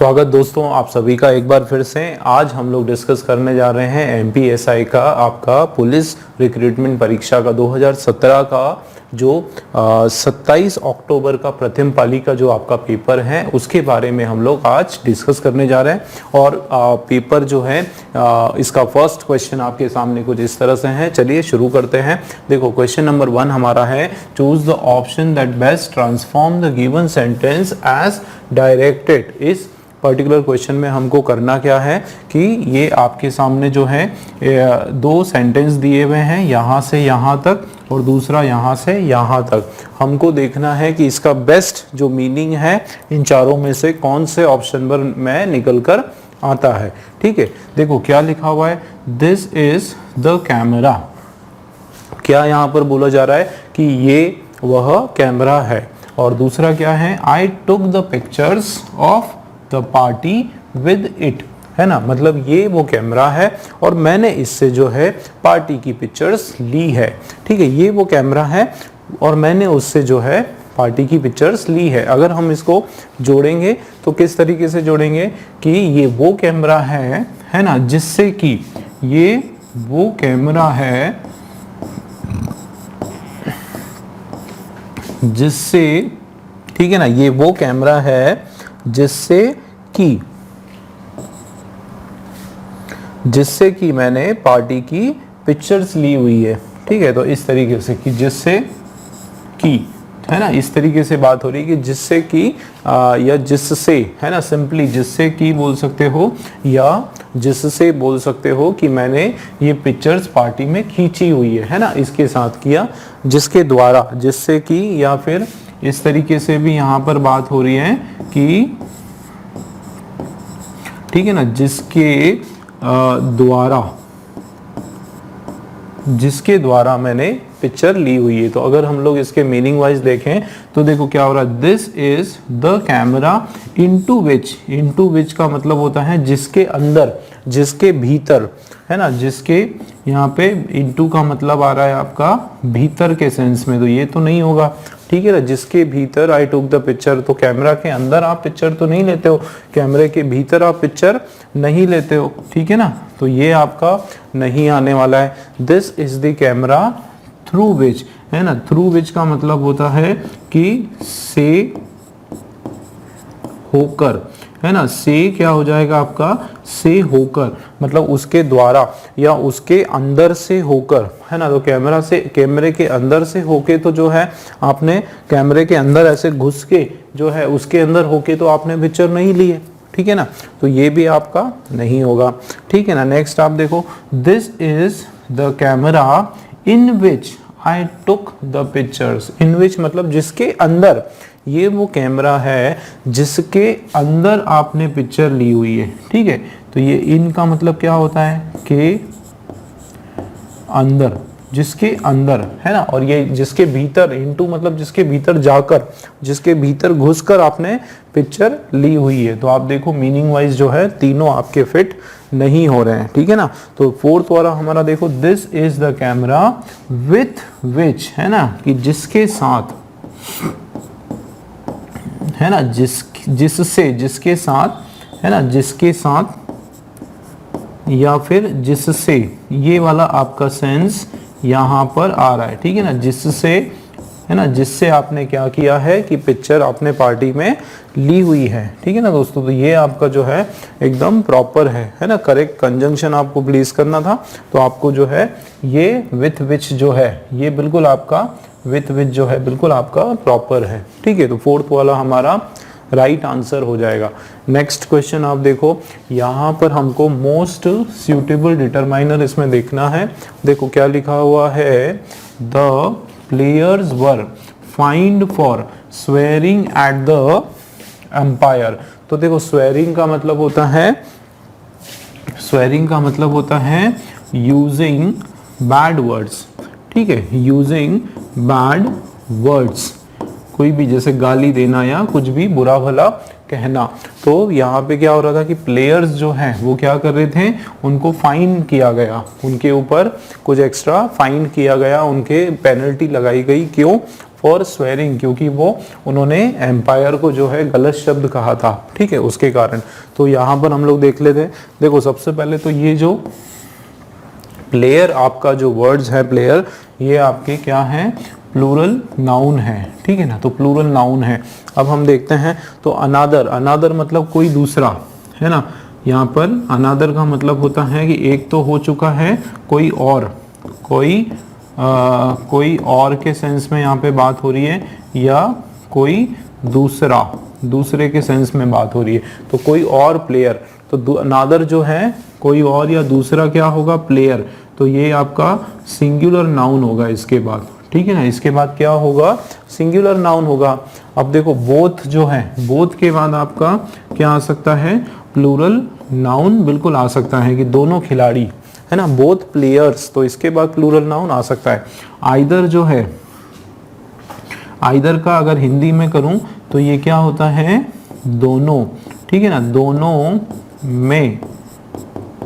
स्वागत दोस्तों, आप सभी का एक बार फिर से। आज हम लोग डिस्कस करने जा रहे हैं एमपीएसआई का आपका पुलिस रिक्रूटमेंट परीक्षा का 2017 का जो 27 अक्टूबर का प्रथम पाली का जो आपका पेपर है उसके बारे में हम लोग आज डिस्कस करने जा रहे हैं। और पेपर जो है इसका फर्स्ट क्वेश्चन आपके सामने कुछ इस तरह से है। चलिए शुरू करते हैं। देखो क्वेश्चन नंबर 1 हमारा है, choose the option that best transform the given sentence as directed. इस पर्टिकुलर क्वेश्चन में हमको करना क्या है कि ये आपके सामने जो है दो सेंटेंस दिए हुए हैं, यहाँ से यहाँ तक और दूसरा यहाँ से यहाँ तक। हमको देखना है कि इसका बेस्ट जो मीनिंग है इन चारों में से कौन से ऑप्शन पर में निकल कर आता है। ठीक है, देखो क्या लिखा हुआ है, दिस इज द कैमरा। क्या यहाँ पर बोला जा रहा है कि ये वह कैमरा है। और दूसरा क्या है, I took the pictures of the party with it, है ना। मतलब ये वो कैमरा है और मैंने इससे जो है पार्टी की पिक्चर्स ली है। ठीक है, ये वो कैमरा है और मैंने उससे जो है पार्टी की पिक्चर्स ली है। अगर हम इसको जोड़ेंगे तो किस तरीके से जोड़ेंगे कि ये वो कैमरा है ना, जिससे कि ये वो कैमरा है जिससे, ठीक है ना, ये वो कैमरा है जिससे कि मैंने पार्टी की पिक्चर्स ली हुई है। ठीक है, तो इस तरीके से कि जिससे कि, है ना, इस तरीके से बात हो रही है कि जिससे कि या जिससे, है ना, सिंपली जिससे कि बोल सकते हो या जिससे बोल सकते हो कि मैंने ये पिक्चर्स पार्टी में खींची हुई है ना, इसके साथ किया जिसके द्वारा, जिससे कि, या फिर इस तरीके से भी यहाँ पर बात हो रही है कि, ठीक है ना, जिसके द्वारा मैंने पिक्चर ली हुई है। तो अगर हम लोग इसके मीनिंग वाइज देखें तो देखो क्या हो रहा है, this is the camera into विच का मतलब होता है जिसके अंदर, जिसके भीतर, है ना, जिसके, यहाँ पे इनटू का मतलब आ रहा है आपका भीतर के सेंस में, तो ये तो नहीं होगा। ठीक है ना, जिसके भीतर आई टुक द पिक्चर, तो कैमरा के अंदर आप पिक्चर तो नहीं लेते हो, कैमरे के भीतर आप पिक्चर नहीं लेते हो। ठीक है ना, तो ये आपका नहीं आने वाला है। This is the camera through which, है ना, थ्रू विच का मतलब होता है कि से होकर, है ना, से क्या हो जाएगा आपका, से होकर, मतलब उसके द्वारा या उसके अंदर से होकर, है ना। तो कैमरा से, कैमरे के अंदर से होके तो जो है आपने कैमरे के अंदर ऐसे घुस के जो है उसके अंदर होके तो आपने पिक्चर नहीं ली है। ठीक है ना, तो ये भी आपका नहीं होगा। ठीक है ना, नेक्स्ट आप देखो, this is the camera in which I took the pictures. In which मतलब जिसके अंदर, ये वो कैमरा है जिसके अंदर आपने पिक्चर ली हुई है। ठीक है, तो ये इन का मतलब क्या होता है कि अंदर, जिसके अंदर, है ना, और ये जिसके भीतर, इनटू मतलब जिसके भीतर जाकर, जिसके भीतर घुसकर आपने पिक्चर ली हुई है। तो आप देखो मीनिंग वाइज जो है तीनों आपके फिट नहीं हो रहे हैं। ठीक है ना, तो फोर्थ वाला हमारा देखो, this is the camera with which, है ना, कि जिसके साथ, है ना, जिससे, जिसके साथ, है ना, जिसके साथ या फिर जिससे, ये वाला आपका सेंस यहाँ पर आ रहा है। ठीक है ना, जिससे, है ना, जिससे आपने क्या किया है कि पिक्चर आपने पार्टी में ली हुई है। ठीक है ना दोस्तों, तो ये आपका जो है एकदम प्रॉपर है ना। करेक्ट कंजंक्शन आपको प्लीज करना था, तो आपको जो है ये विथ विच जो है ये बिल्कुल आपका विथ विच जो है बिल्कुल आपका प्रॉपर है। ठीक है, तो फोर्थ वाला हमारा राइट आंसर हो जाएगा। नेक्स्ट क्वेश्चन आप देखो, यहाँ पर हमको मोस्ट सूटेबल डिटरमाइनर इसमें देखना है। देखो क्या लिखा हुआ है, the players were fined for swearing at the umpire. तो देखो स्वेरिंग का मतलब होता है, स्वेरिंग का मतलब होता है यूजिंग बैड वर्ड्स। ठीक है, यूजिंग बैड वर्ड्स, कोई भी जैसे गाली देना या कुछ भी बुरा भला कहना। तो यहाँ पे क्या हो रहा था कि प्लेयर्स जो हैं वो क्या कर रहे थे, उनको फाइन किया गया, उनके ऊपर कुछ एक्स्ट्रा फाइन किया गया, उनके पेनल्टी लगाई गई। क्यों? फॉर स्वेरिंग, क्योंकि वो उन्होंने एम्पायर को जो है गलत शब्द कहा था, ठीक है, उसके कारण। तो यहाँ पर हम लोग देख लेते हैं। देखो सबसे पहले तो ये जो प्लेयर आपका जो वर्ड्स है प्लेयर, ये आपके क्या हैं, प्लूरल नाउन है, ठीक है ना, तो प्लूरल नाउन है। अब हम देखते हैं तो अनादर, अनादर मतलब कोई दूसरा, है ना। यहाँ पर अनादर का मतलब होता है कि एक तो हो चुका है कोई और, कोई और के सेंस में यहाँ पे बात हो रही है, या कोई दूसरा, दूसरे के सेंस में बात हो रही है, तो कोई और प्लेयर। तो अनादर जो है कोई और या दूसरा क्या होगा, प्लेयर, तो ये आपका सिंगुलर नाउन होगा इसके बाद, ठीक है ना। इसके बाद क्या होगा, सिंगुलर नाउन होगा। अब देखो बोथ जो है, बोथ के बाद आपका क्या आ सकता है, प्लूरल नाउन बिल्कुल आ सकता है कि दोनों खिलाड़ी, है ना, बोथ प्लेयर्स, तो इसके बाद प्लूरल नाउन आ सकता है। आइदर जो है, आइदर का अगर हिंदी में करूं तो ये क्या होता है, दोनों, ठीक है ना, दोनों में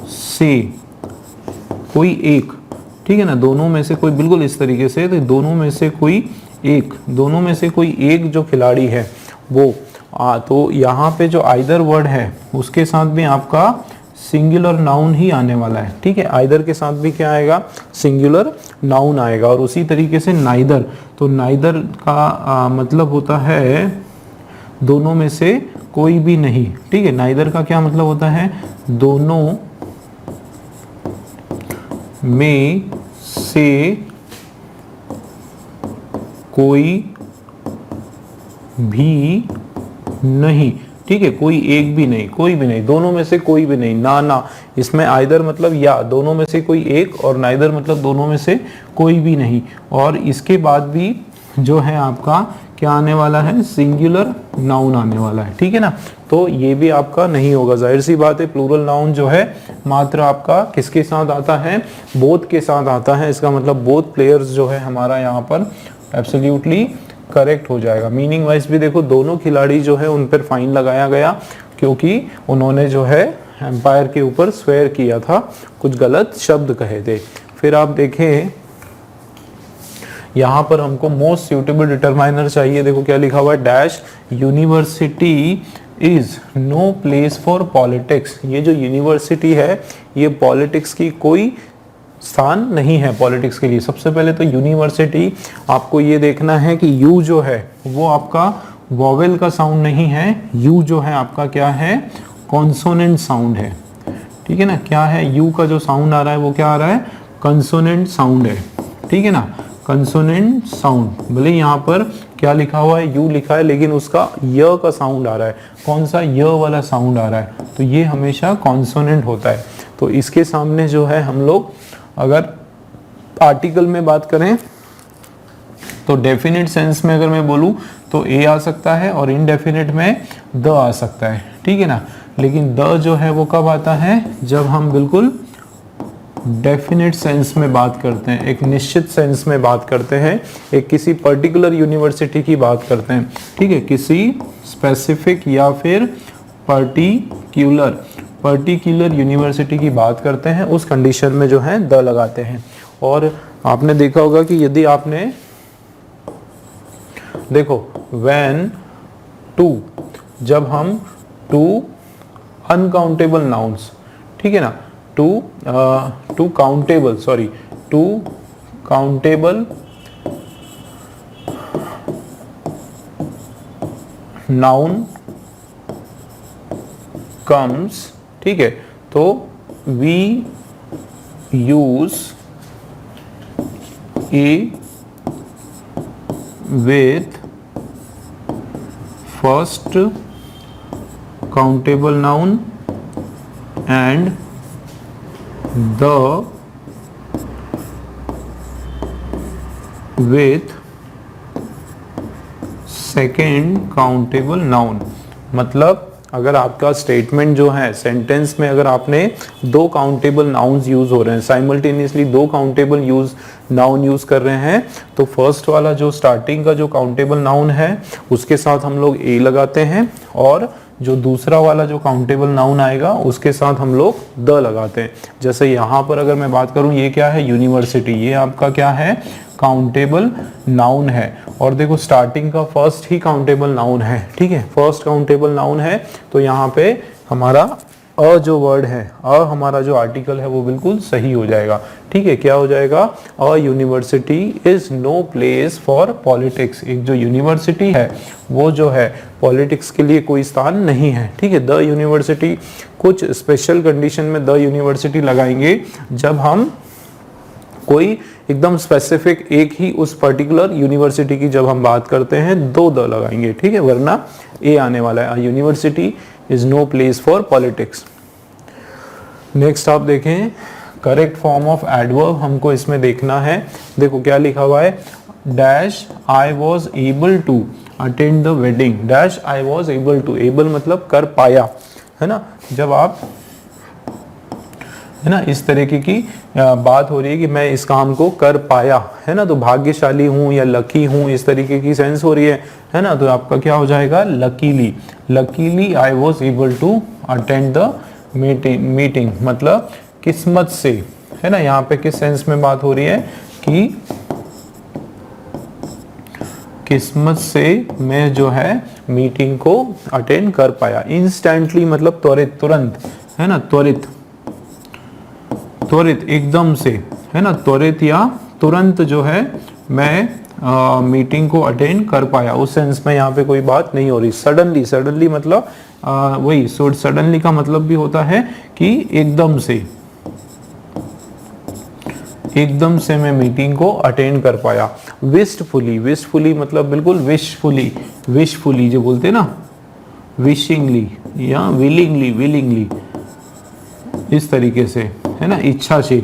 से कोई एक, ठीक है ना, दोनों में से कोई, बिल्कुल इस तरीके से, तो दोनों में से कोई एक, दोनों में से कोई एक जो खिलाड़ी है वो तो यहाँ पे जो आइदर वर्ड है उसके साथ भी आपका सिंगुलर नाउन ही आने वाला है, ठीक है। आइदर के साथ भी क्या आएगा, सिंगुलर नाउन आएगा। और उसी तरीके से नाइदर, तो नाइदर का मतलब होता है दोनों में से कोई भी नहीं, ठीक है। नाइदर का क्या मतलब होता है, दोनों में से कोई भी नहीं, ठीक है, कोई एक भी नहीं, कोई भी नहीं, दोनों में से कोई भी नहीं, ना ना। इसमें आइदर मतलब या, दोनों में से कोई एक, और नाइदर मतलब दोनों में से कोई भी नहीं। और इसके बाद भी जो है आपका क्या आने वाला है, सिंगुलर नाउन आने वाला है, ठीक है ना। तो ये भी आपका नहीं होगा, जाहिर सी बात है। प्लूरल नाउन जो है मात्र आपका किसके साथ आता है, बोथ के साथ आता है। इसका मतलब बोथ प्लेयर्स जो है हमारा यहाँ पर एब्सोल्युटली करेक्ट हो जाएगा। मीनिंग वाइज भी देखो, दोनों खिलाड़ी जो है उन पर फाइन लगाया गया क्योंकि उन्होंने जो है एम्पायर के ऊपर स्वेयर किया था, कुछ गलत शब्द कहे थे। फिर आप देखें यहाँ पर हमको मोस्ट सूटेबल डिटरमाइनर चाहिए। देखो क्या लिखा हुआ है, dash university is no place for politics. ये जो यूनिवर्सिटी है ये पॉलिटिक्स की कोई स्थान नहीं है पॉलिटिक्स के लिए। सबसे पहले तो यूनिवर्सिटी आपको ये देखना है कि यू जो है वो आपका वॉवेल का साउंड नहीं है, यू जो है आपका क्या है, कॉन्सोनेंट साउंड है, ठीक है ना। क्या है, यू का जो साउंड आ रहा है वो क्या आ रहा है, कंसोनेंट साउंड है, ठीक है ना, कंसोनेंट साउंड। भले यहाँ पर क्या लिखा हुआ है, यू लिखा है, लेकिन उसका य का साउंड आ रहा है। कौन सा, य वाला साउंड आ रहा है, तो ये हमेशा कॉन्सोनेंट होता है। तो इसके सामने जो है हम लोग अगर आर्टिकल में बात करें तो डेफिनेट सेंस में अगर मैं बोलूं तो ए आ सकता है, और इनडेफिनेट में द आ सकता है, ठीक है ना। लेकिन द जो है वो कब आता है, जब हम बिल्कुल डेफिनेट सेंस में बात करते हैं, एक निश्चित सेंस में बात करते हैं, एक किसी पर्टिकुलर यूनिवर्सिटी की बात करते हैं, ठीक है, किसी स्पेसिफिक या फिर पर्टिकुलर यूनिवर्सिटी की बात करते हैं, उस कंडीशन में जो है द लगाते हैं। और आपने देखा होगा कि यदि आपने देखो व्हेन टू, जब हम टू अनकाउंटेबल नाउन्स, ठीक है ना, टू काउंटेबल नाउन कम्स, ठीक है, तो we use a with first countable noun and the with second countable noun. मतलब अगर आपका स्टेटमेंट जो है, सेंटेंस में अगर आपने दो काउंटेबल नाउन्स यूज हो रहे हैं, साइमल्टेनियसली दो काउंटेबल नाउन यूज कर रहे हैं, तो फर्स्ट वाला जो स्टार्टिंग का जो काउंटेबल नाउन है उसके साथ हम लोग ए लगाते हैं, और जो दूसरा वाला जो काउंटेबल नाउन आएगा उसके साथ हम लोग द लगाते हैं। जैसे यहाँ पर अगर मैं बात करूँ, ये क्या है, यूनिवर्सिटी, ये आपका क्या है, काउंटेबल नाउन है। और देखो स्टार्टिंग का फर्स्ट ही काउंटेबल नाउन है, ठीक है, फर्स्ट काउंटेबल नाउन है। तो यहाँ पे हमारा अ जो वर्ड है, अ हमारा जो आर्टिकल है वो बिल्कुल सही हो जाएगा, ठीक है। क्या हो जाएगा? A university is no place for politics. एक जो यूनिवर्सिटी है वो जो है पॉलिटिक्स के लिए कोई स्थान नहीं है, ठीक है। द यूनिवर्सिटी, कुछ स्पेशल कंडीशन में द यूनिवर्सिटी लगाएंगे जब हम कोई एकदम स्पेसिफिक एक ही उस पर्टिकुलर यूनिवर्सिटी की जब हम बात करते हैं दो द लगाएंगे, ठीक है, वरना ए आने वाला है। University is no place for politics. Next आप देखें, करेक्ट फॉर्म ऑफ एडवर्ब हमको इसमें देखना है। देखो क्या लिखा हुआ है, dash I was able to attend the wedding. Dash I was able to, able मतलब कर पाया, है ना। जब आप, है ना, इस तरीके की बात हो रही है कि मैं इस काम को कर पाया, है ना, तो भाग्यशाली हूं या लकी हूं, इस तरीके की सेंस हो रही है ना। तो आपका क्या हो जाएगा? Luckily. Luckily I was able to attend the meeting, मतलब किस्मत से, है ना। यहाँ पे किस सेंस में बात हो रही है कि किस्मत से मैं जो है मीटिंग को अटेंड कर पाया। इंस्टेंटली मतलब त्वरित, तुरंत, है ना, त्वरित, त्वरित एकदम से, है ना, त्वरित या तुरंत जो है मैं मीटिंग को अटेंड कर पाया, उस सेंस में यहाँ पे कोई बात नहीं हो रही। सडनली, सडनली मतलब वही सडनली का मतलब भी होता है कि एकदम से, एकदम से मैं मीटिंग को अटेंड कर पाया। विशफुली, विशफुली मतलब बिल्कुल विशफुली, विशफुली जो बोलते हैं ना, विशिंगली या विलिंगली, विलिंगली, इस तरीके से, है ना, इच्छा से,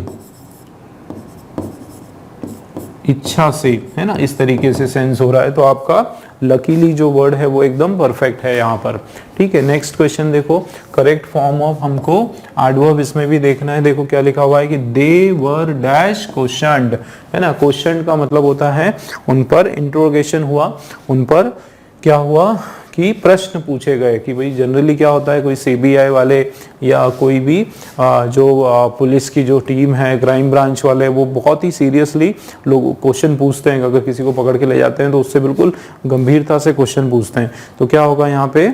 इच्छा से, है ना, इस तरीके से सेंस हो रहा है। तो आपका लकीली जो वर्ड है वो एकदम परफेक्ट है यहाँ पर, ठीक है। नेक्स्ट क्वेश्चन देखो, करेक्ट फॉर्म ऑफ हमको एडवर्ब इसमें भी देखना है। देखो क्या लिखा हुआ है कि दे वर डैश क्वेश्चनड, है ना। क्वेश्चन का मतलब होता है उन पर इंट्रोगेशन हुआ, उन पर क्या हुआ कि प्रश्न पूछे गए। कि भाई जनरली क्या होता है, कोई सीबीआई वाले या कोई भी जो पुलिस की जो टीम है, क्राइम ब्रांच वाले, वो बहुत ही सीरियसली लोग क्वेश्चन पूछते हैं। अगर किसी को पकड़ के ले जाते हैं तो उससे बिल्कुल गंभीरता से क्वेश्चन पूछते हैं। तो क्या होगा यहाँ पे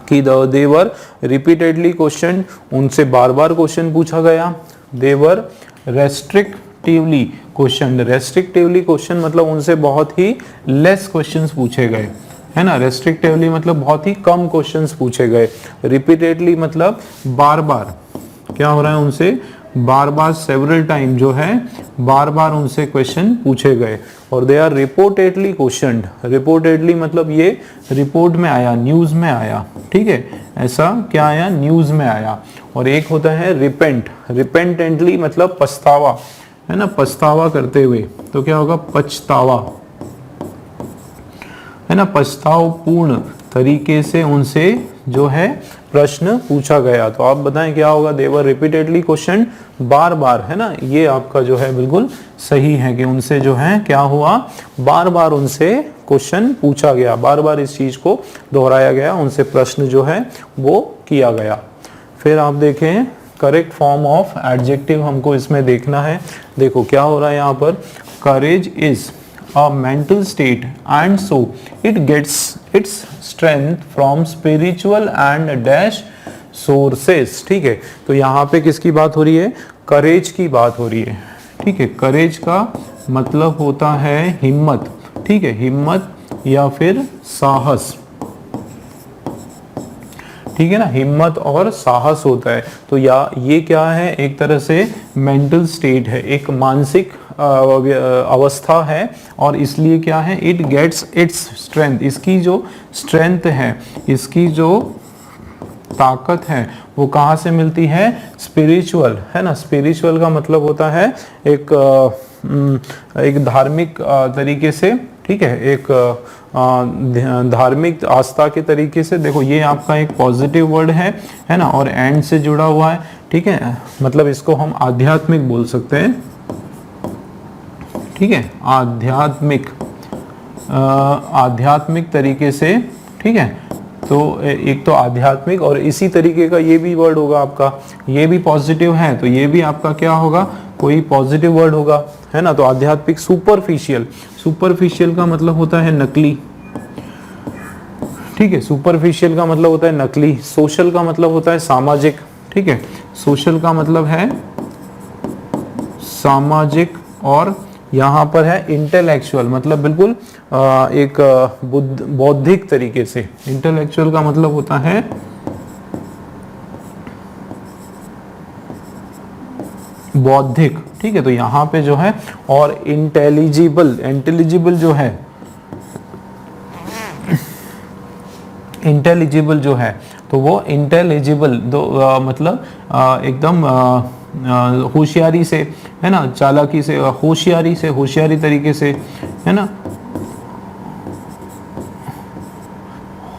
कि दे वर रिपीटेडली क्वेश्चन, उनसे बार बार क्वेश्चन पूछा गया। दे वर रेस्ट्रिक्टिवली क्वेश्चन, रेस्ट्रिक्टिवली क्वेश्चन मतलब उनसे बहुत ही लेस क्वेश्चंस पूछे गए, है ना। रेस्ट्रिक्टिवली मतलब बहुत ही कम क्वेश्चंस पूछे गए। रिपीटेडली मतलब बार बार, क्या हो रहा है, उनसे बार बार, सेवरल टाइम जो है बार बार उनसे क्वेश्चन पूछे गए। और they are reportedly questioned, reportedly मतलब ये रिपोर्ट में आया, न्यूज में आया, ठीक है, ऐसा क्या आया, न्यूज में आया। और एक होता है रिपेंट, रिपेंटेंटली मतलब पछतावा, है ना, पछतावा करते हुए। तो क्या होगा, पछतावा, है ना, पछतावपूर्ण तरीके से उनसे जो है प्रश्न पूछा गया। तो आप बताएं क्या होगा, दे वर रिपीटेडली क्वेश्चन, बार बार, है ना। ये आपका जो है बिल्कुल सही है कि उनसे जो है क्या हुआ, बार बार उनसे क्वेश्चन पूछा गया, बार बार इस चीज को दोहराया गया, उनसे प्रश्न जो है वो किया गया। फिर आप देखें करेक्ट फॉर्म ऑफ एडजेक्टिव हमको इसमें देखना है। देखो क्या हो रहा है यहाँ पर, courage is a mental state and so it gets its strength from spiritual and dash sources, ठीक है। तो यहाँ पे किसकी बात हो रही है, करेज की बात हो रही है, ठीक है। करेज का मतलब होता है हिम्मत, ठीक है, हिम्मत या फिर साहस, ठीक है ना, हिम्मत और साहस होता है। तो या ये क्या है, एक तरह से मेंटल स्टेट है, एक मानसिक अवस्था है। और इसलिए क्या है, इट गेट्स इट्स स्ट्रेंथ, इसकी जो स्ट्रेंथ है, इसकी जो ताकत है वो कहाँ से मिलती है, स्पिरिचुअल, है ना। स्पिरिचुअल का मतलब होता है एक धार्मिक तरीके से, ठीक है, एक धार्मिक आस्था के तरीके से। देखो ये आपका एक पॉजिटिव वर्ड है ना, और एंड से जुड़ा हुआ है, ठीक है, मतलब इसको हम आध्यात्मिक बोल सकते हैं, ठीक है, आध्यात्मिक, आध्यात्मिक तरीके से, ठीक है। तो एक तो आध्यात्मिक, और इसी तरीके का ये भी वर्ड होगा आपका, ये भी पॉजिटिव है तो ये भी आपका क्या होगा, कोई पॉजिटिव वर्ड होगा, है ना। तो आध्यात्मिक सुपरफिशियल, सुपरफिशियल का मतलब होता है नकली, ठीक है, सुपरफिशियल का मतलब होता है नकली। सोशल का मतलब होता है सामाजिक, ठीक है, सोशल का मतलब है सामाजिक। और यहाँ पर है इंटेलेक्चुअल, मतलब बिल्कुल एक बौद्धिक तरीके से। इंटेलेक्चुअल का मतलब होता है बौद्धिक, ठीक है। तो यहाँ पे जो है, और इंटेलिजिबल, इंटेलिजिबल जो है, इंटेलिजिबल जो है, तो वो इंटेलिजिबल मतलब एकदम होशियारी से, है ना, चालाकी से, होशियारी से, होशियारी तरीके से, है ना,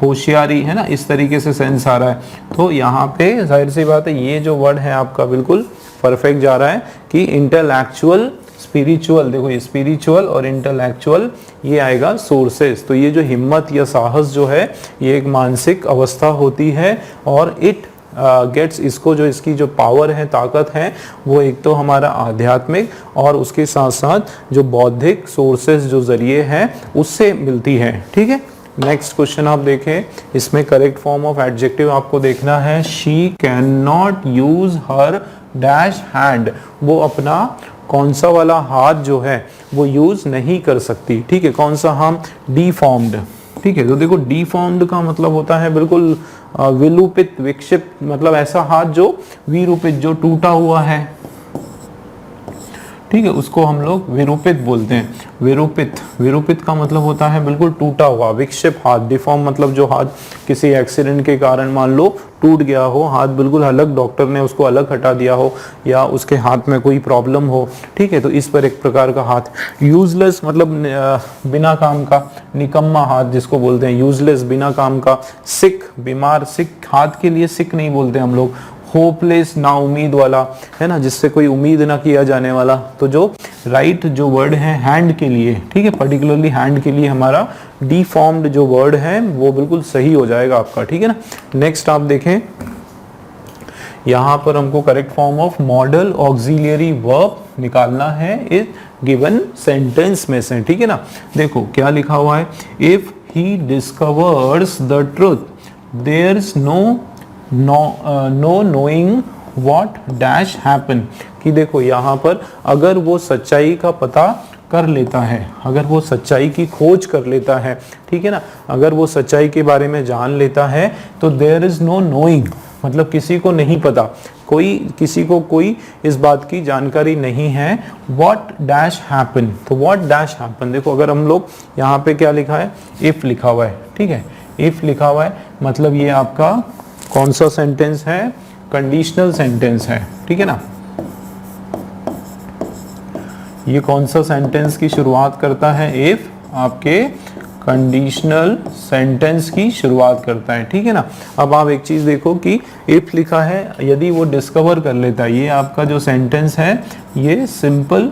होशियारी, है ना, इस तरीके से सेंस आ रहा है। तो यहाँ पे जाहिर सी बात है ये जो वर्ड है आपका बिल्कुल परफेक्ट जा रहा है कि इंटेलेक्चुअल, स्पिरिचुअल, देखो ये स्पिरिचुअल और इंटेलेक्चुअल ये आएगा सोर्सेस। तो ये जो हिम्मत या साहस जो है ये एक मानसिक अवस्था होती है, और इट गेट्स, इसको जो इसकी जो पावर है, ताकत है, वो एक तो हमारा आध्यात्मिक और उसके साथ साथ जो बौद्धिक सोर्सेस जो जरिए हैं उससे मिलती है, ठीक है। नेक्स्ट क्वेश्चन आप देखें, इसमें करेक्ट फॉर्म ऑफ एडजेक्टिव आपको देखना है। She can not use her dash hand, वो अपना कौन सा वाला हाथ जो है वो यूज नहीं कर सकती, ठीक है। कौन सा, हम डिफॉर्म्ड, ठीक है। तो देखो डिफॉर्म्ड का मतलब होता है बिल्कुल विलुपित, विक्षिप्त, मतलब ऐसा हाथ जो विरूपित, जो टूटा हुआ है, ठीक है, उसको हम लोग विरूपित बोलते हैं। विरूपित, विरूपित का मतलब होता है बिल्कुल टूटा हुआ, विक्षिप्त हाथ। डिफॉर्म मतलब जो हाथ किसी एक्सीडेंट के कारण मान लो टूट गया हो, हाथ बिल्कुल अलग, डॉक्टर ने उसको अलग हटा दिया हो, या उसके हाथ में कोई प्रॉब्लम हो, ठीक है, तो इस पर एक प्रकार का हाथ। यूजलेस मतलब बिना काम का, निकम्मा हाथ जिसको बोलते हैं, यूजलेस, बिना काम का। सिक, बीमार, सिक हाथ के लिए सिक नहीं बोलते हम लोग। होपलेस, ना उम्मीद वाला, है ना, जिससे कोई उम्मीद ना किया जाने वाला। तो जो राइट जो वर्ड है हैंड के लिए, ठीक है, पर्टिकुलरली हैंड के लिए हमारा डिफॉर्म्ड जो वर्ड है वो बिल्कुल सही हो जाएगा आपका, ठीक है ना। नेक्स्ट आप देखें, यहाँ पर हमको correct form of model auxiliary verb निकालना है इस गिवन सेंटेंस में से, ठीक है ना। देखो क्या लिखा हुआ है, if he discovers the truth there is no knowing what dash happen, कि देखो यहाँ पर अगर वो सच्चाई का पता कर लेता है, अगर वो सच्चाई की खोज कर लेता है, ठीक है ना, अगर वो सच्चाई के बारे में जान लेता है, तो देयर इज नो नोइंग, मतलब किसी को नहीं पता, कोई किसी को कोई इस बात की जानकारी नहीं है, व्हाट डैश हैपन। तो व्हाट डैश हैपन, देखो अगर हम लोग यहाँ पे क्या लिखा है, इफ लिखा हुआ है, ठीक है, इफ लिखा हुआ है, मतलब ये आपका कौन सा सेंटेंस है, कंडीशनल सेंटेंस है, ठीक है ना। ये कौन सा सेंटेंस की शुरुआत करता है, इफ आपके कंडीशनल सेंटेंस की शुरुआत करता है, ठीक है ना। अब आप एक चीज देखो कि इफ लिखा है, यदि वो डिस्कवर कर लेता है, ये आपका जो सेंटेंस है ये सिंपल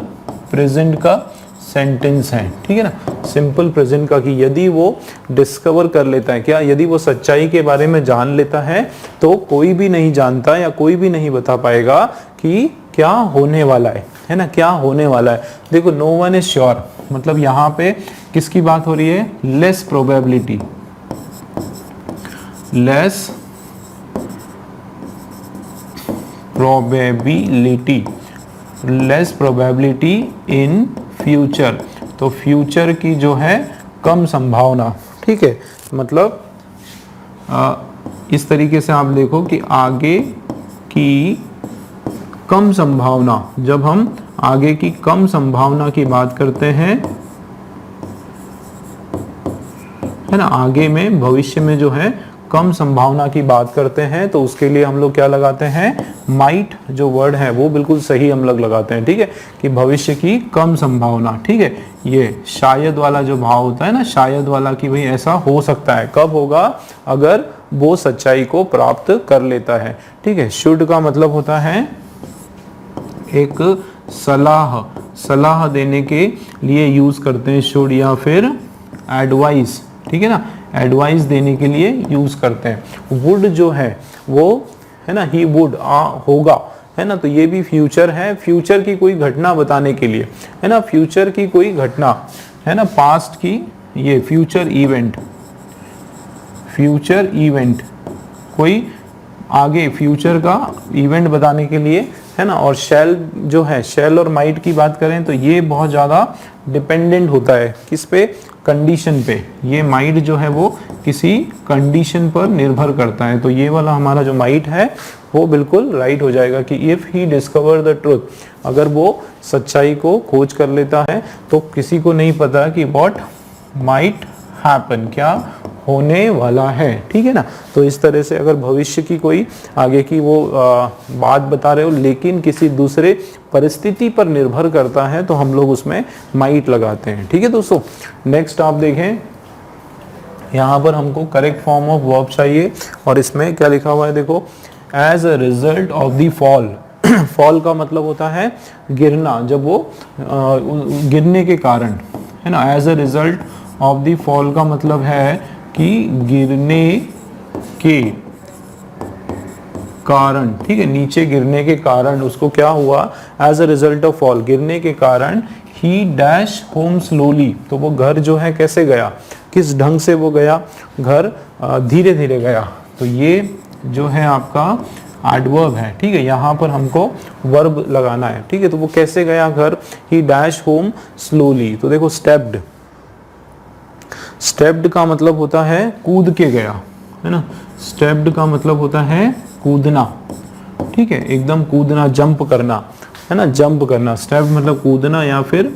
प्रेजेंट का सेंटेंस है, ठीक है ना, सिंपल प्रेजेंट का, कि यदि वो डिस्कवर कर लेता है, क्या, यदि वो सच्चाई के बारे में जान लेता है, तो कोई भी नहीं जानता या कोई भी नहीं बता पाएगा कि क्या होने वाला है ना, क्या होने वाला है। देखो नो वन इज श्योर, मतलब यहाँ पे किसकी बात हो रही है, less probability, less probability, less probability in future, तो फ्यूचर की जो है कम संभावना, ठीक है, मतलब इस तरीके से आप देखो कि आगे की कम संभावना, जब हम आगे की कम संभावना की बात करते हैं, है ना, आगे में भविष्य में जो है कम संभावना की बात करते हैं, तो उसके लिए हम लोग क्या लगाते हैं, माइट जो वर्ड है वो बिल्कुल सही हम लोग लगाते हैं, ठीक है, कि भविष्य की कम संभावना, ठीक है। ये शायद वाला जो भाव होता है ना, शायद वाला, कि भाई ऐसा हो सकता है, कब होगा, अगर वो सच्चाई को प्राप्त कर लेता है, ठीक है। शुड का मतलब होता है एक सलाह, सलाह देने के लिए यूज करते हैं शुड, या फिर एडवाइस, ठीक है ना, एडवाइस देने के लिए यूज करते हैं। वुड जो है वो, है ना, ही वुड होगा, है ना, तो ये भी फ्यूचर है, फ्यूचर की कोई घटना बताने के लिए, है ना, फ्यूचर की कोई घटना, है ना, पास्ट की, ये फ्यूचर इवेंट, फ्यूचर इवेंट, कोई आगे फ्यूचर का इवेंट बताने के लिए, है ना। और शैल जो है, शैल और माइट की बात करें तो ये बहुत ज़्यादा डिपेंडेंट होता है किस पे, कंडीशन पे। ये माइट जो है वो किसी कंडीशन पर निर्भर करता है। तो ये वाला हमारा जो माइट है वो बिल्कुल राइट हो जाएगा कि if he discover the truth, अगर वो सच्चाई को खोज कर लेता है तो किसी को नहीं पता कि व्हाट माइट हैपन, क्या होने वाला है, ठीक है ना। तो इस तरह से अगर भविष्य की कोई आगे की वो बात बता रहे हो लेकिन किसी दूसरे परिस्थिति पर निर्भर करता है तो हम लोग उसमें माइट लगाते हैं, ठीक है दोस्तों। नेक्स्ट आप देखें, यहाँ पर हमको करेक्ट फॉर्म ऑफ वर्ब चाहिए और इसमें क्या लिखा हुआ है, देखो, as a result of the fall. Fall का मतलब होता है गिरना, जब वो गिरने के कारण, है ना। As a result of the fall का मतलब है कि गिरने के कारण, ठीक है, नीचे गिरने के कारण उसको क्या हुआ, as a result of fall, गिरने के कारण ही डैश होम स्लोली, तो वो घर जो है कैसे गया, किस ढंग से वो गया, घर धीरे धीरे गया। तो ये जो है आपका एडवर्ब है, ठीक है, यहाँ पर हमको वर्ब लगाना है, ठीक है। तो वो कैसे गया घर, ही डैश होम स्लोली। तो देखो स्टेप्ड, स्टेप्ड का मतलब होता है कूद के गया, है ना। स्टेप्ड का मतलब होता है कूदना, ठीक है, एकदम कूदना, जंप करना, है ना, जंप करना। स्टेप्ड मतलब कूदना या फिर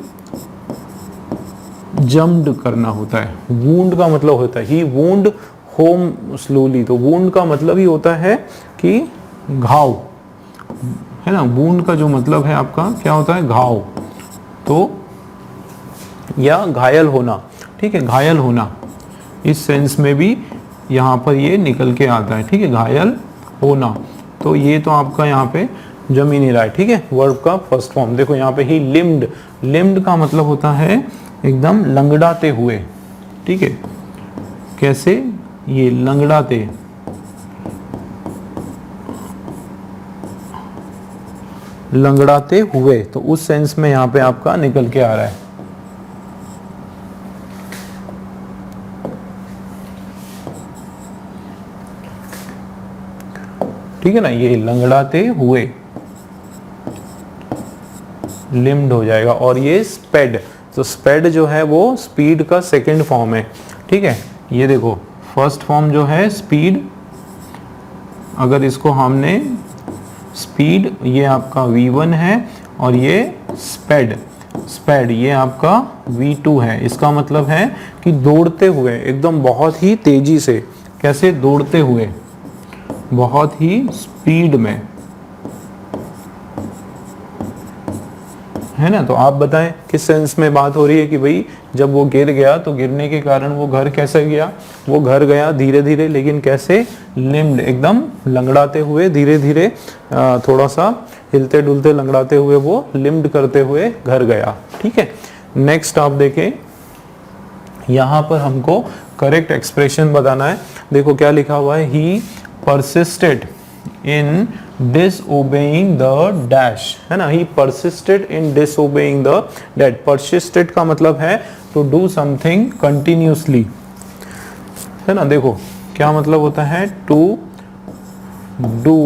जंप्ड करना होता है। वूंड का मतलब होता है ही वूंड होम स्लोली, तो वूंड का मतलब ही होता है कि घाव, है ना। वूंड का जो मतलब है आपका क्या होता है, घाव, तो या घायल होना, ठीक है, घायल होना, इस सेंस में भी यहाँ पर ये निकल के आता है, ठीक है, घायल होना। तो ये तो आपका यहाँ पे जम ही नहीं रहा है, ठीक है, वर्ब का फर्स्ट फॉर्म। देखो यहाँ पे ही लिम्ड, लिम्ड का मतलब होता है एकदम लंगड़ाते हुए, ठीक है, कैसे, ये लंगड़ाते, लंगड़ाते हुए, तो उस सेंस में यहाँ पे आपका निकल के आ रहा है। ठीक है ना, ये लंगड़ाते हुए लिम्ड हो जाएगा। और ये स्पेड, तो स्पेड जो है वो स्पीड का सेकंड फॉर्म है, ठीक है। ये देखो फर्स्ट फॉर्म जो है स्पीड, अगर इसको हमने स्पीड, ये आपका V1 है और ये स्पेड, स्पेड ये आपका V2 है। इसका मतलब है कि दौड़ते हुए, एकदम बहुत ही तेजी से, कैसे दौड़ते हुए, बहुत ही स्पीड में, है ना। तो आप बताएं किस सेंस में बात हो रही है कि भाई जब वो गिर गया तो गिरने के कारण वो घर कैसे गया, वो घर गया धीरे धीरे, लेकिन कैसे, लिम्ड, एकदम लंगड़ाते हुए, धीरे धीरे थोड़ा सा हिलते डुलते लंगड़ाते हुए वो लिम्ड करते हुए घर गया, ठीक है। नेक्स्ट आप देखें, यहाँ पर हमको करेक्ट एक्सप्रेशन बताना है। देखो क्या लिखा हुआ है, ही persisted in disobeying the dash, है ना, he persisted in disobeying the dash। persisted का मतलब है to do something continuously, है ना। देखो क्या मतलब होता है, to do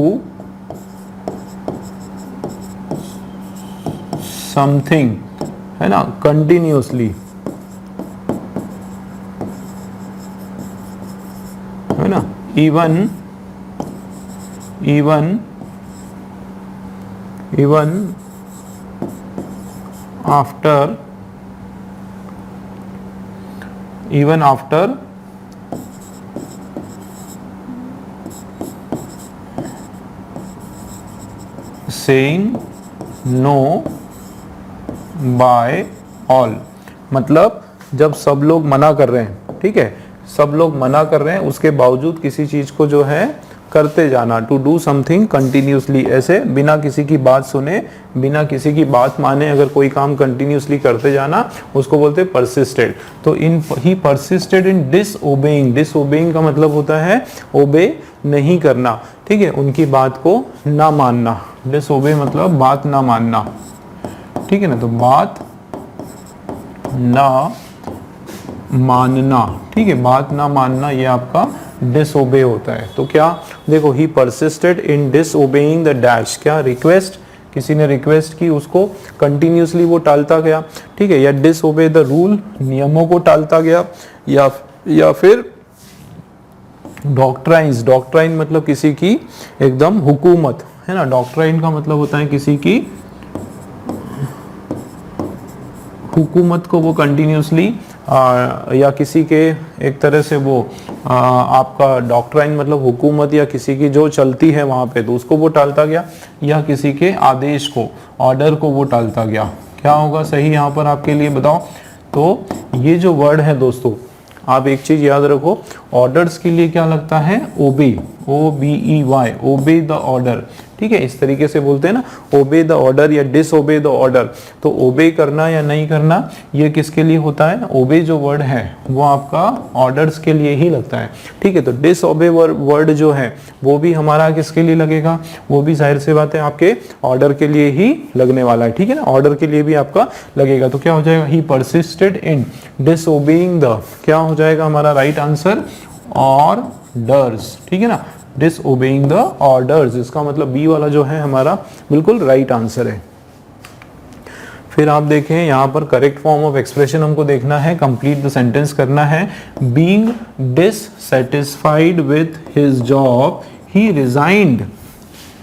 something, है ना, continuously, है ना, even after saying no by all, मतलब जब सब लोग मना कर रहे हैं, ठीक है, सब लोग मना कर रहे हैं उसके बावजूद किसी चीज को जो है करते जाना, टू डू समथिंग कंटिन्यूसली, ऐसे बिना किसी की बात सुने, बिना किसी की बात माने अगर कोई काम कंटिन्यूसली करते जाना, उसको बोलते हैं परसिस्टेड। तो ही परसिस्टेड इन डिसओबेइंग, डिसओबेइंग का मतलब होता है ओबे नहीं करना, ठीक है, उनकी बात को ना मानना, डिसओबे मतलब बात ना मानना, ठीक है ना, तो बात ना मानना, ठीक है, बात ना मानना ये आपका डिसओबे होता है। तो क्या देखो, he persisted in disobeying the dash, क्या रिक्वेस्ट, किसी ने रिक्वेस्ट की, उसको कंटिन्यूसली वो टालता गया, ठीक है, या डिसओबे द रूल, नियमों को टालता गया, या फिर डॉक्ट्राइन्स, डॉक्ट्राइन मतलब किसी की एकदम हुकूमत, है ना, डॉक्ट्राइन का मतलब होता है किसी की हुकूमत को वो कंटिन्यूसली या किसी के एक तरह से वो आपका डॉक्ट्राइन मतलब हुकूमत या किसी की जो चलती है वहाँ पे, तो उसको वो टालता गया, या किसी के आदेश को, ऑर्डर को वो टालता गया। क्या होगा सही यहाँ पर आपके लिए बताओ। तो ये जो वर्ड है दोस्तों, आप एक चीज याद रखो, ऑर्डर्स के लिए क्या लगता है, ओबे, OBEY, ओबे द ऑर्डर, ठीक है, इस तरीके से बोलते हैं ना, ओबे द ऑर्डर या डिसओबे द ऑर्डर। तो ओबे करना या नहीं करना ये किसके लिए होता है, ओबे जो वर्ड है वो आपका ऑर्डर्स के लिए ही लगता है, ठीक है। तो डिसओबे वर्ड जो है वो भी हमारा किसके लिए लगेगा, वो भी जाहिर सी बात है आपके ऑर्डर के लिए ही लगने वाला है, ठीक है ना, ऑर्डर के लिए भी आपका लगेगा। तो क्या हो जाएगा, ही परसिस्टेड इन डिसओबेइंग द, क्या हो जाएगा हमारा राइट आंसर, ऑर्डर्स, ठीक है ना, डिसओबेइंग द ऑर्डर्स, इसका मतलब बी वाला जो है हमारा बिल्कुल राइट आंसर है। फिर आप देखें यहाँ पर करेक्ट फॉर्म ऑफ एक्सप्रेशन हमको देखना है, कंप्लीट द सेंटेंस करना है। Being dissatisfied with his job he resigned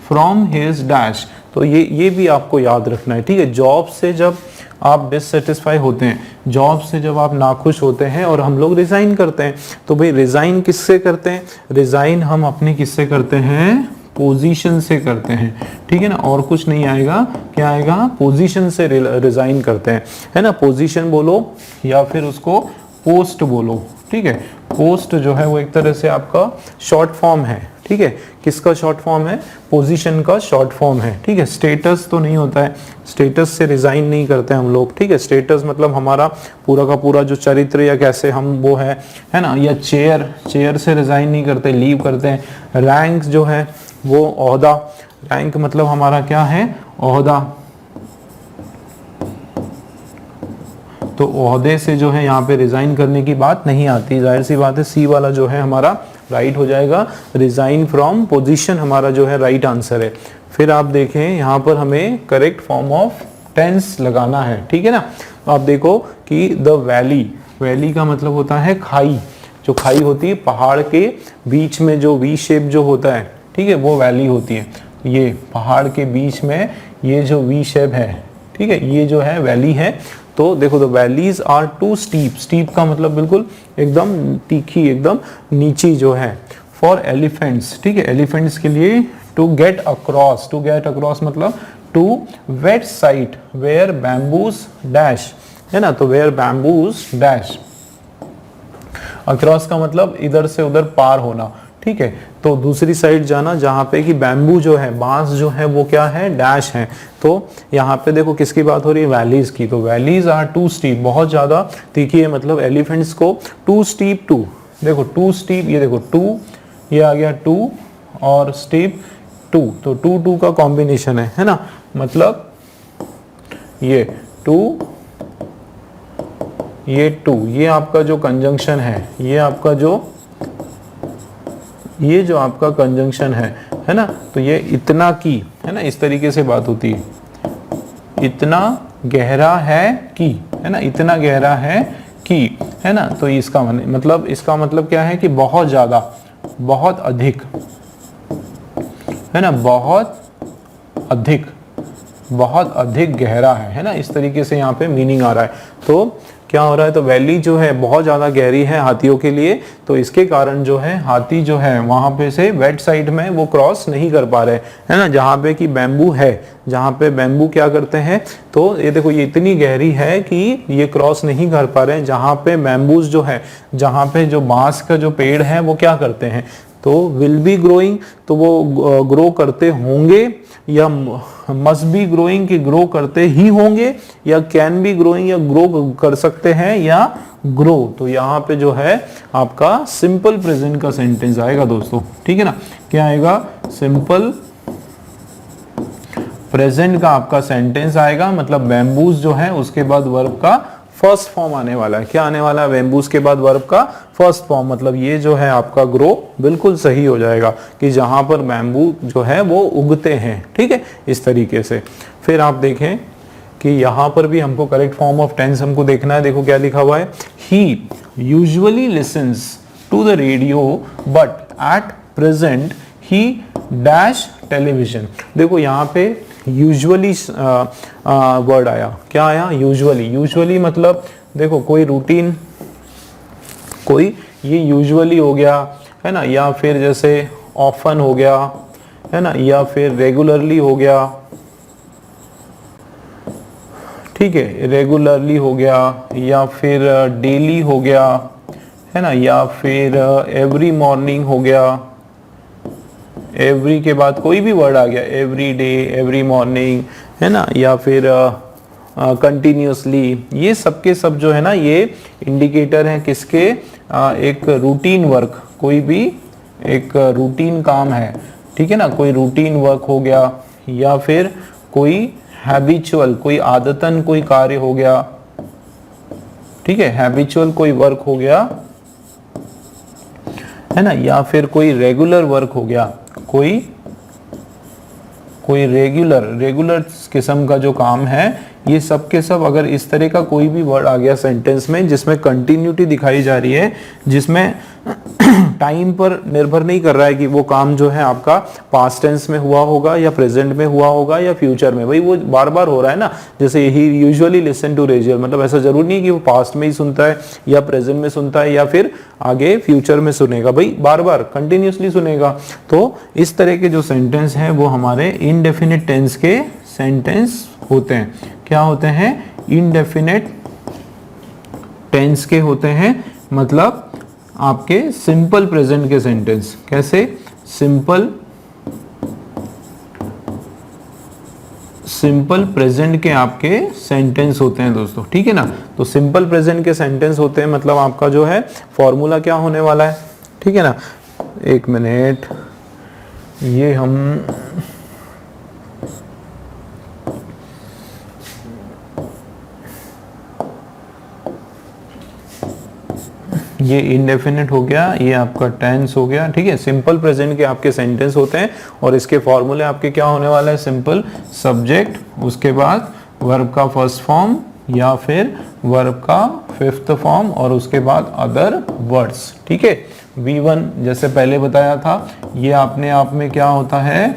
from his dash. तो ये भी आपको याद रखना है, ठीक है। जॉब से जब आप डिससेटिस्फाई होते हैं, जॉब से जब आप नाखुश होते हैं और हम लोग रिजाइन करते हैं, तो भाई रिजाइन किससे करते हैं, रिजाइन हम अपने किससे करते हैं, पोजीशन से करते हैं, ठीक है ना, और कुछ नहीं आएगा, क्या आएगा, पोजीशन से रिजाइन करते हैं, है ना। पोजीशन बोलो या फिर उसको पोस्ट बोलो, ठीक है। पोस्ट जो है वो एक तरह से आपका शॉर्ट फॉर्म है, ठीक है। किसका शॉर्ट फॉर्म है, पोजीशन का शॉर्ट फॉर्म है, ठीक है। स्टेटस तो नहीं होता है, स्टेटस से रिजाइन नहीं करते हम लोग, ठीक है। स्टेटस मतलब हमारा पूरा का पूरा जो चरित्र या कैसे हम वो है ना, या चेयर, चेयर से रिजाइन नहीं करते, लीव करते हैं। रैंक जो है वो ओहदा, रैंक मतलब हमारा क्या है, ओहदा, तो ओहदे से जो है यहाँ पे रिजाइन करने की बात नहीं आती, जाहिर सी बात है सी वाला जो है हमारा राइट हो जाएगा, रिजाइन फ्रॉम पोजीशन हमारा जो है राइट आंसर है। फिर आप देखें यहाँ पर हमें करेक्ट फॉर्म ऑफ टेंस लगाना है, ठीक है ना। तो आप देखो कि द वैली, वैली का मतलब होता है खाई, जो खाई होती है पहाड़ के बीच में जो वी शेप जो होता है, ठीक है, वो वैली होती है। ये पहाड़ के बीच में ये जो वी शेप है, ठीक है, ये जो है वैली है। तो देखो, the valleys are too steep, steep का मतलब बिल्कुल एकदम तीखी, एकदम नीची जो है। फॉर एलिफेंट्स, ठीक है, एलिफेंट्स के लिए to get across, to get across मतलब to wet site where bamboos dash, है ना, तो वेयर बैम्बूज डैश, अक्रॉस का मतलब इधर से उधर पार होना, ठीक है। तो दूसरी साइड जाना जहाँ पे कि बैम्बू जो है, बांस जो है वो क्या है, डैश है। तो यहाँ पे देखो किसकी बात हो रही है, वैलीज की। तो वैलीज आर टू स्टीप, बहुत ज्यादा तीखी है, मतलब एलिफेंट्स को टू स्टीप टू, देखो टू स्टीप, ये देखो टू, ये आ गया टू और स्टीप टू, तो टू टू का कॉम्बिनेशन है ना, मतलब ये टू, ये टू, ये आपका जो कंजंक्शन है, ये आपका जो, ये जो आपका कंजंक्शन है ना, तो ये इतना की, है ना, इस तरीके से बात होती है, इतना गहरा है कि, है ना, इतना गहरा है कि, है ना। तो इसका मतलब, इसका मतलब क्या है कि बहुत ज्यादा, बहुत अधिक, है ना, बहुत अधिक, बहुत अधिक गहरा है ना, इस तरीके से यहाँ पे मीनिंग आ रहा है। तो क्या हो रहा है, तो वैली जो है बहुत ज़्यादा गहरी है हाथियों के लिए, तो इसके कारण जो है हाथी जो है वहाँ पे से वेट साइड में वो क्रॉस नहीं कर पा रहे, है ना, जहाँ पे कि बैम्बू है, जहाँ पे बैम्बू क्या करते हैं, तो ये देखो ये इतनी गहरी है कि ये क्रॉस नहीं कर पा रहे हैं, जहाँ पे बैम्बूज जो है, जहाँ पे जो बांस का जो पेड़ है वो क्या करते हैं, तो विल बी ग्रोइंग, तो वो ग्रो करते होंगे, या मस्ट बी ग्रोइंग कि ग्रो करते ही होंगे, या कैन बी ग्रोइंग या ग्रो कर सकते हैं, या ग्रो। तो यहाँ पे जो है आपका सिंपल प्रेजेंट का सेंटेंस आएगा दोस्तों, ठीक है ना। क्या आएगा, सिंपल प्रेजेंट का आपका सेंटेंस आएगा, मतलब बैम्बूज जो है उसके बाद वर्ब का फर्स्ट फॉर्म आने वाला है। क्या आने वाला है? बैम्बूज के बाद वर्ब का फर्स्ट फॉर्म, मतलब ये जो है आपका ग्रो बिल्कुल सही हो जाएगा कि जहां पर बैम्बू जो है वो उगते हैं। ठीक है, इस तरीके से। फिर आप देखें कि यहाँ पर भी हमको करेक्ट फॉर्म ऑफ टेंस हमको देखना है। देखो क्या लिखा हुआ है, he usually listens to the radio but at present he dash television. देखो यहाँ पे यूजुअली वर्ड आया। क्या आया? यूजुअली। यूजुअली मतलब देखो कोई रूटीन, कोई ये यूजुअली हो गया है ना, या फिर जैसे ऑफन हो गया है ना, या फिर रेगुलरली हो गया। ठीक है, रेगुलरली हो गया, या फिर डेली हो गया है ना, या फिर एवरी मॉर्निंग हो गया। एवरी के बाद कोई भी वर्ड आ गया, एवरी डे, एवरी मॉर्निंग है ना, या फिर कंटिन्यूसली, ये सब के सब जो है ना ये इंडिकेटर हैं किसके? एक रूटीन वर्क, कोई भी एक रूटीन काम है। ठीक है ना, कोई रूटीन वर्क हो गया, या फिर कोई हैबिचुअल, कोई आदतन कोई कार्य हो गया। ठीक है, हैबिचुअल कोई वर्क हो गया है ना, या फिर कोई रेगुलर वर्क हो गया, कोई रेगुलर किस्म का जो काम है। ये सब के सब अगर इस तरह का कोई भी वर्ड आ गया सेंटेंस में जिसमें कंटिन्यूटी दिखाई जा रही है, जिसमें टाइम पर निर्भर नहीं कर रहा है कि वो काम जो है आपका पास्ट टेंस में हुआ होगा या प्रेजेंट में हुआ होगा या फ्यूचर में, भाई वो बार बार हो रहा है ना। जैसे ही यूजुअली लिसन टू रेडियो, मतलब ऐसा जरूरी नहीं कि वो पास्ट में ही सुनता है या प्रेजेंट में सुनता है या फिर आगे फ्यूचर में सुनेगा, भाई बार बार कंटिन्यूसली सुनेगा। तो इस तरह के जो सेंटेंस है वो हमारे इनडेफिनिट टेंस के सेंटेंस होते हैं। क्या होते हैं? इनडेफिनिट टेंस के होते हैं, मतलब आपके सिंपल प्रेजेंट के सेंटेंस। कैसे? सिंपल प्रेजेंट के आपके सेंटेंस होते हैं दोस्तों। ठीक है ना, तो सिंपल प्रेजेंट के सेंटेंस होते हैं, मतलब आपका जो है फॉर्मूला क्या होने वाला है। ठीक है ना, एक मिनट, ये हम ये इंडेफिनिट हो गया, ये आपका टेंस हो गया। ठीक है, सिंपल प्रेजेंट के आपके सेंटेंस होते हैं और इसके फॉर्मूले आपके क्या होने वाला है? सिंपल सब्जेक्ट, उसके बाद वर्ब का फर्स्ट फॉर्म या फिर वर्ब का फिफ्थ फॉर्म और उसके बाद अदर वर्ड्स। ठीक है, V1 जैसे पहले बताया था, ये अपने आप में क्या होता है?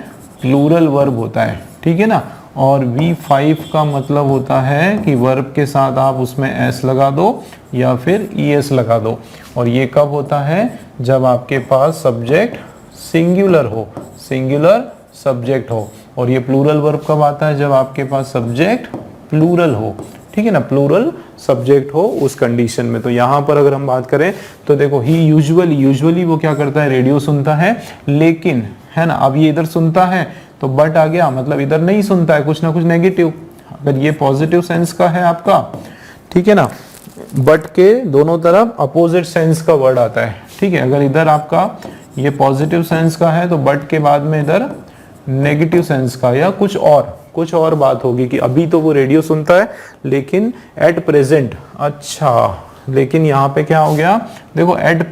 प्लूरल वर्ब होता है। ठीक है ना, और V5 का मतलब होता है कि वर्ब के साथ आप उसमें s लगा दो या फिर es लगा दो। और ये कब होता है? जब आपके पास सब्जेक्ट सिंगुलर हो, सिंगुलर सब्जेक्ट हो। और ये प्लूरल वर्ब कब आता है? जब आपके पास सब्जेक्ट प्लूरल हो। ठीक है ना, प्लूरल सब्जेक्ट हो उस कंडीशन में। तो यहाँ पर अगर हम बात करें तो देखो, ही यूजुअली वो क्या करता है? रेडियो सुनता है, लेकिन है ना, अब ये इधर सुनता है तो बट आ गया, मतलब इधर नहीं सुनता है, कुछ ना कुछ नेगेटिव। अगर ये पॉजिटिव सेंस का है आपका, ठीक है ना, बट के दोनों तरफ अपोजिट सेंस का वर्ड आता है। ठीक है, अगर इधर आपका ये पॉजिटिव सेंस का है तो बट के बाद में इधर नेगेटिव सेंस का या कुछ और बात होगी कि अभी तो वो रेडियो सुनता है लेकिन एट प्रेजेंट। अच्छा, लेकिन यहाँ पे क्या हो गया? देखो, एट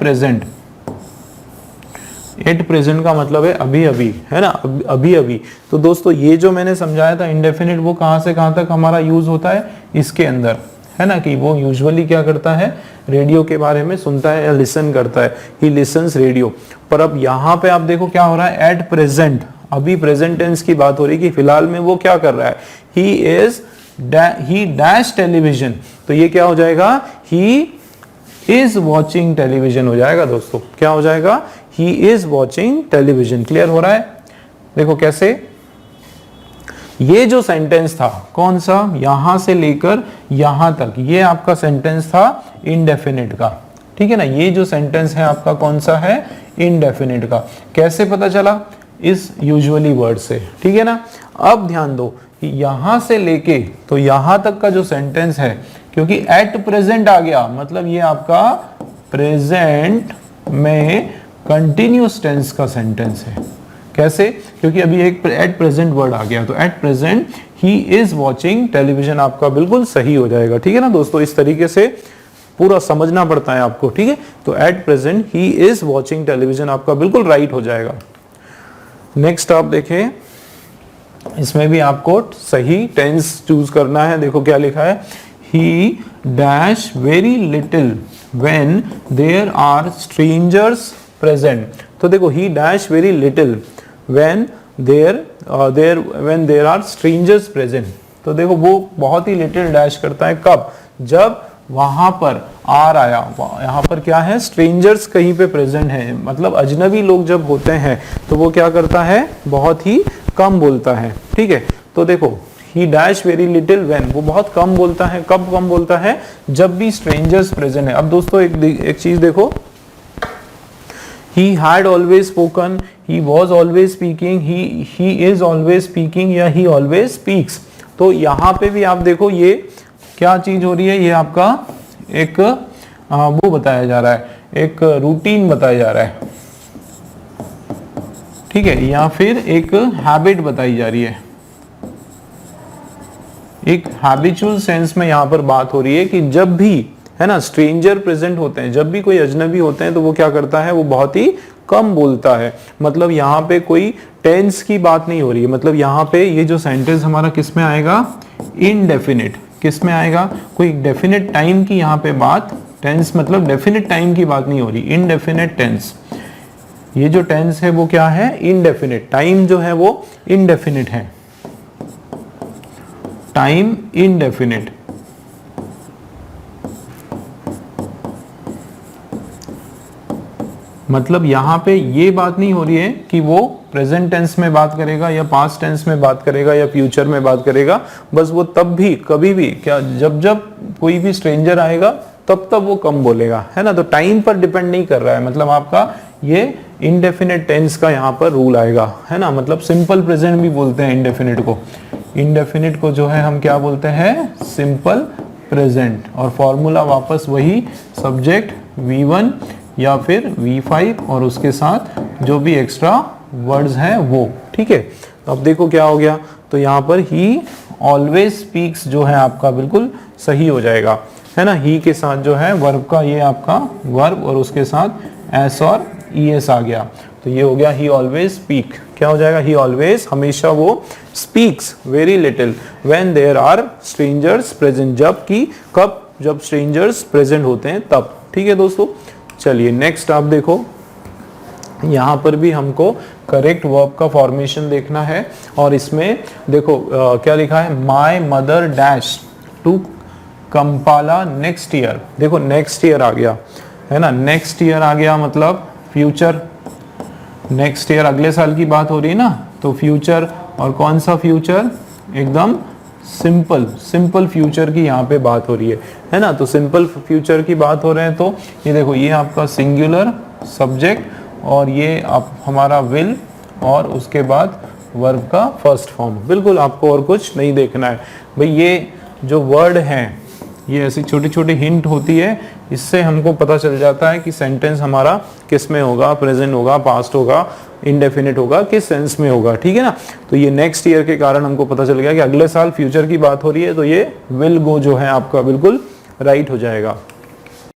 प्रेजेंट का मतलब है अभी अभी, है ना, अभी अभी। तो दोस्तों ये जो मैंने समझाया था इंडेफिनिट, वो कहां से कहां तक हमारा यूज होता है? इसके अंदर, है ना, कि वो यूजुअली क्या करता है? रेडियो के बारे में सुनता है या लिसन करता है, ही लिसन्स रेडियो। पर अब यहाँ पे आप देखो क्या हो रहा है? एट प्रेजेंट, अभी प्रेजेंट टेंस की बात हो रही है कि फिलहाल में वो क्या कर रहा है? He dash television. तो ये क्या हो जाएगा? ही इज वॉचिंग टेलीविजन हो जाएगा दोस्तों। क्या हो जाएगा? He is watching television. Clear हो रहा है? देखो कैसे, ये जो सेंटेंस था कौन सा? यहां से लेकर यहां तक, ये आपका सेंटेंस था इनडेफिनिट का। ठीक है ना, ये जो सेंटेंस है आपका कौन सा है? इनडेफिनिट का। कैसे पता चला? इस यूजुअली वर्ड से। ठीक है ना, अब ध्यान दो कि यहां से लेके तो यहां तक का जो सेंटेंस है, क्योंकि एट प्रेजेंट आ गया, मतलब ये आपका प्रेजेंट में कंटिन्यूअस टेंस का सेंटेंस है। कैसे? क्योंकि अभी एक एट प्रेजेंट वर्ड आ गया, तो eight present he is watching television आपका बिल्कुल सही हो जाएगा। ठीक है ना दोस्तों, इस तरीके से पूरा समझना पड़ता है आपको। ठीक है, तो eight present he is watching television आपका बिल्कुल राइट हो जाएगा। नेक्स्ट आप देखें, इसमें भी आपको सही टेंस चूज करना है। देखो क्या लिखा है, he dash very little when there are strangers present. तो देखो he dash very little when there are strangers present. तो देखो वो बहुत ही लिटिल डैश करता है, कब? जब वहां पर आर आया, यहाँ पर क्या है, स्ट्रेंजर्स कहीं पे प्रेजेंट है, मतलब अजनबी लोग जब होते हैं तो वो क्या करता है, बहुत ही कम बोलता है। ठीक है, तो देखो he dash very little when, वो बहुत कम बोलता है, कब कम बोलता है? जब भी स्ट्रेंजर्स प्रेजेंट है। अब दोस्तों एक चीज देखो, he had always spoken, he was always speaking, he is always speaking या he always speaks। तो यहाँ पे भी आप देखो ये क्या चीज हो रही है, ये आपका एक वो बताया जा रहा है, एक रूटीन बताया जा रहा है। ठीक है, या फिर एक हैबिट बताई जा रही है, एक हैबिचुअल सेंस में यहाँ पर बात हो रही है कि जब भी, है ना, स्ट्रेंजर प्रेजेंट होते हैं, जब भी कोई अजनबी होते हैं तो वो क्या करता है, वो बहुत ही कम बोलता है। मतलब यहाँ पे कोई टेंस की बात नहीं हो रही है, मतलब यहाँ पे ये जो सेंटेंस हमारा किस में आएगा, इनडेफिनिट। किस में आएगा, कोई डेफिनेट टाइम की यहाँ पे बात, टेंस मतलब डेफिनेट टाइम की बात नहीं हो रही, इनडेफिनेट टेंस। ये जो टेंस है वो क्या है, इनडेफिनिट। टाइम जो है वो इनडेफिनिट है, टाइम इनडेफिनिट। मतलब यहां पे ये बात नहीं हो रही है कि वो प्रेजेंट टेंस में बात करेगा या पास्ट टेंस में बात करेगा या फ्यूचर में बात करेगा, बस वो तब भी, कभी भी, क्या, जब जब कोई भी स्ट्रेंजर आएगा तब तब वो कम बोलेगा, है ना। तो टाइम पर डिपेंड नहीं कर रहा है, मतलब आपका ये इनडेफिनेट टेंस का यहाँ पर रूल आएगा, है ना। मतलब सिंपल प्रेजेंट भी बोलते हैं इनडेफिनेट को, इनडेफिनेट को जो है हम क्या बोलते हैं, सिंपल प्रेजेंट। और फॉर्मूला वापस वही, सब्जेक्ट V1 या फिर V5 और उसके साथ जो भी एक्स्ट्रा वर्ड्स हैं वो। ठीक है, तो अब देखो क्या हो गया, तो यहाँ पर ही ऑलवेज स्पीक्स जो है आपका बिल्कुल सही हो जाएगा, है ना। ही के साथ जो है वर्ब का, ये आपका वर्ब और उसके साथ एस और ईएस आ गया, तो ये हो गया ही ऑलवेज स्पीक। क्या हो जाएगा, ही ऑलवेज, हमेशा वो, speaks very little when there are strangers present, जब की कब, जब स्ट्रेंजर्स प्रेजेंट होते हैं तब। ठीक है दोस्तों, चलिए नेक्स्ट आप देखो, यहाँ पर भी हमको करेक्ट वर्ब का फॉर्मेशन देखना है। और इसमें देखो क्या लिखा है, my mother dash to Kampala next year. देखो नेक्स्ट ईयर आ गया, है ना, नेक्स्ट ईयर आ गया मतलब फ्यूचर। नेक्स्ट ईयर अगले साल की बात हो रही है ना, तो फ्यूचर, और कौन सा फ्यूचर, एकदम सिंपल, सिंपल फ्यूचर की यहाँ पे बात हो रही है ना। तो सिंपल फ्यूचर की बात हो रहे हैं, तो ये देखो ये आपका सिंगुलर सब्जेक्ट और ये आप हमारा विल और उसके बाद वर्ब का फर्स्ट फॉर्म। बिल्कुल आपको और कुछ नहीं देखना है भाई, ये जो वर्ड हैं ये ऐसी छोटी छोटी हिंट होती है, इससे हमको पता चल जाता है कि सेंटेंस हमारा किस में होगा, प्रेजेंट होगा, पास्ट होगा, इंडेफिनिट होगा, किस सेंस में होगा। ठीक है ना, तो ये नेक्स्ट ईयर के कारण हमको पता चल गया कि अगले साल फ्यूचर की बात हो रही है, तो ये विल गो जो है आपका बिल्कुल राइट हो जाएगा।